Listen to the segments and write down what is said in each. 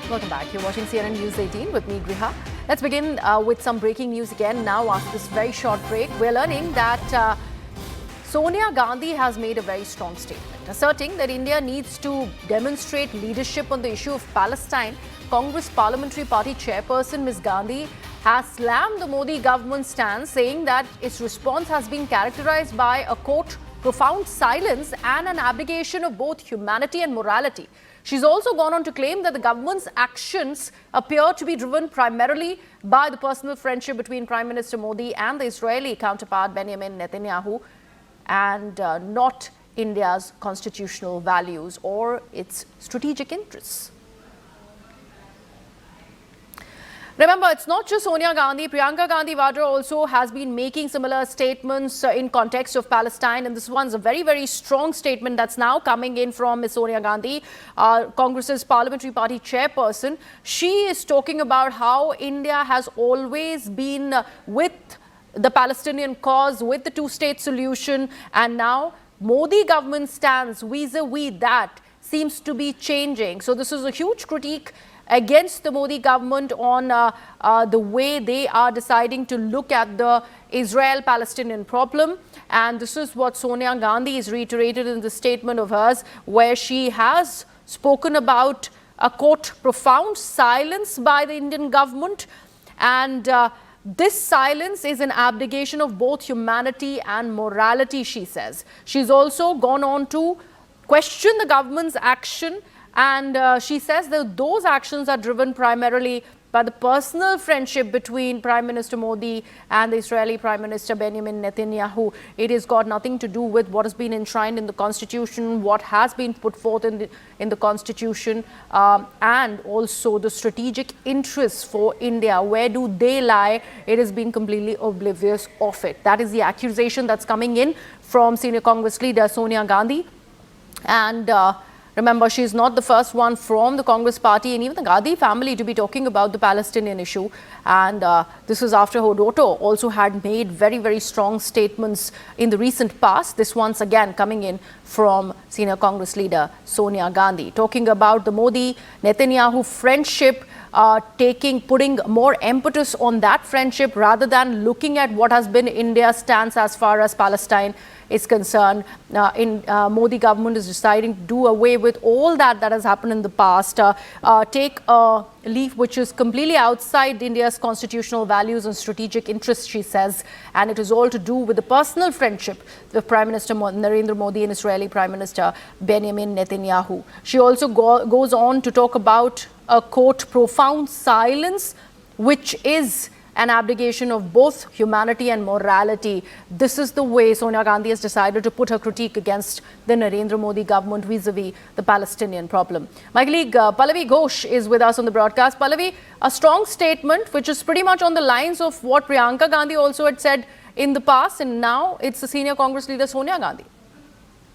Welcome back. You're watching CNN News 18 with me, Griha. Let's begin with some breaking news again. Now, after this very short break, we're learning that Sonia Gandhi has made a very strong statement, asserting that India needs to demonstrate leadership on the issue of Palestine. Congress Parliamentary Party chairperson Ms. Gandhi has slammed the Modi government's stance, saying that its response has been characterized by a, quote, profound silence and an abdication of both humanity and morality. She's also gone on to claim that the government's actions appear to be driven primarily by the personal friendship between Prime Minister Modi and the Israeli counterpart Benjamin Netanyahu, and not India's constitutional values or its strategic interests. Remember, it's not just Sonia Gandhi. Priyanka Gandhi Vadra also has been making similar statements in context of Palestine. And this one's a very, very strong statement that's now coming in from Ms. Sonia Gandhi, Congress's Parliamentary Party chairperson. She is talking about how India has always been with the Palestinian cause, with the two-state solution. And now Modi government stance vis-a-vis that seems to be changing. So this is a huge critique against the Modi government on the way they are deciding to look at the Israel-Palestinian problem. And this is what Sonia Gandhi has reiterated in the statement of hers, where she has spoken about a, quote, profound silence by the Indian government. And this silence is an abdication of both humanity and morality, she says. She's also gone on to question the government's action. And she says that those actions are driven primarily by the personal friendship between Prime Minister Modi and the Israeli Prime Minister Benjamin Netanyahu. It has got nothing to do with what has been enshrined in the Constitution, what has been put forth in the Constitution, and also the strategic interests for India. Where do they lie? It has been completely oblivious of it. That is the accusation that's coming in from senior Congress leader Sonia Gandhi. And remember, she is not the first one from the Congress party and even the Gandhi family to be talking about the Palestinian issue. And this is after her daughter also had made very, very strong statements in the recent past. This once again coming in from senior Congress leader Sonia Gandhi, talking about the Modi-Netanyahu friendship, putting more impetus on that friendship rather than looking at what has been India's stance as far as Palestine is concerned. Modi government is deciding to do away with all that has happened in the past, take a leaf which is completely outside India's constitutional values and strategic interests, she says, and it is all to do with the personal friendship with Prime Minister Narendra Modi and Israeli Prime Minister Benjamin Netanyahu. She also goes on to talk about a, quote, profound silence, which is an abdication of both humanity and morality. This is the way Sonia Gandhi has decided to put her critique against the Narendra Modi government vis-a-vis the Palestinian problem. My colleague Pallavi Ghosh is with us on the broadcast. Pallavi, a strong statement which is pretty much on the lines of what Priyanka Gandhi also had said in the past, and now it's the senior Congress leader Sonia Gandhi.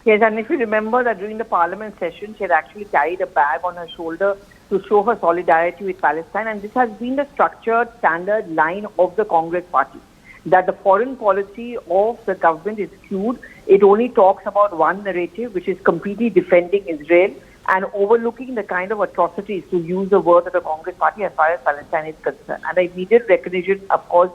Yes, and if you remember that during the parliament session, she had actually carried a bag on her shoulder to show her solidarity with Palestine. And this has been the structured standard line of the Congress party, that the foreign policy of the government is skewed. It only talks about one narrative, which is completely defending Israel and overlooking the kind of atrocities, to use the word of the Congress party, as far as Palestine is concerned. And the immediate recognition, of course,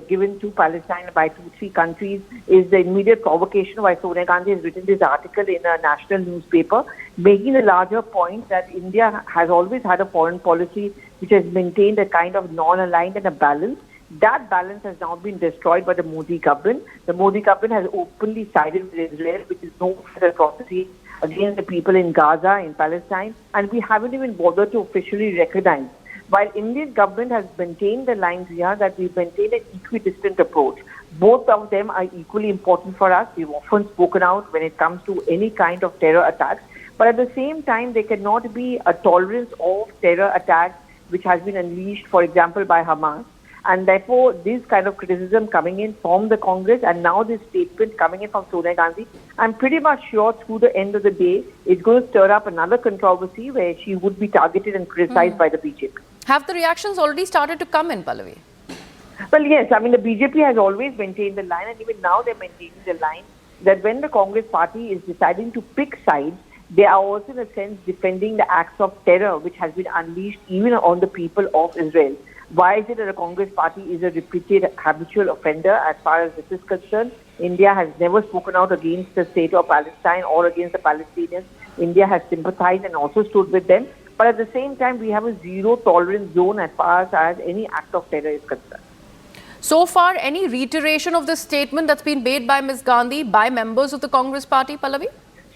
given to Palestine by 2-3 countries is the immediate provocation why Sonia Gandhi has written this article in a national newspaper, making the larger point that India has always had a foreign policy which has maintained a kind of non-aligned and a balance. That balance has now been destroyed by the Modi government. The Modi government has openly sided with Israel, which is no atrocity against the people in Gaza, in Palestine, and we haven't even bothered to officially recognize. While Indian government has maintained the lines here that we maintain an equidistant approach. Both of them are equally important for us. We've often spoken out when it comes to any kind of terror attacks. But at the same time, there cannot be a tolerance of terror attacks which has been unleashed, for example, by Hamas. And therefore, this kind of criticism coming in from the Congress and now this statement coming in from Sonia Gandhi, I'm pretty much sure through the end of the day, it's going to stir up another controversy where she would be targeted and criticized by the BJP. Have the reactions already started to come in, Pallavi? Well, yes. I mean, the BJP has always maintained the line, and even now they're maintaining the line that when the Congress party is deciding to pick sides, they are also in a sense defending the acts of terror which has been unleashed even on the people of Israel. Why is it that the Congress party is a repeated habitual offender as far as this is concerned? India has never spoken out against the state of Palestine or against the Palestinians. India has sympathized and also stood with them. But at the same time, we have a zero tolerance zone as far as any act of terror is concerned. So far, any reiteration of the statement that's been made by Ms. Gandhi by members of the Congress party, Pallavi?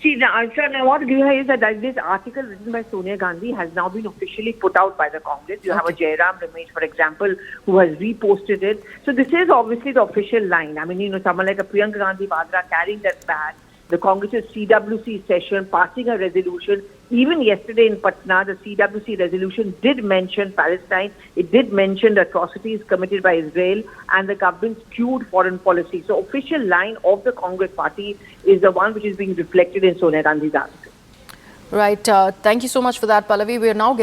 See, the answer I want to give her is that this article written by Sonia Gandhi has now been officially put out by the Congress. You have a Jairam Ramesh, for example, who has reposted it. So this is obviously the official line. I mean, someone like a Priyanka Gandhi Vadra carrying that badge, the Congress's CWC session, passing a resolution. Even yesterday in Patna, the CWC resolution did mention Palestine. It did mention the atrocities committed by Israel and the government's skewed foreign policy. So official line of the Congress party is the one which is being reflected in Sonia Gandhi's article. Right. Thank you so much for that, Pallavi. We are now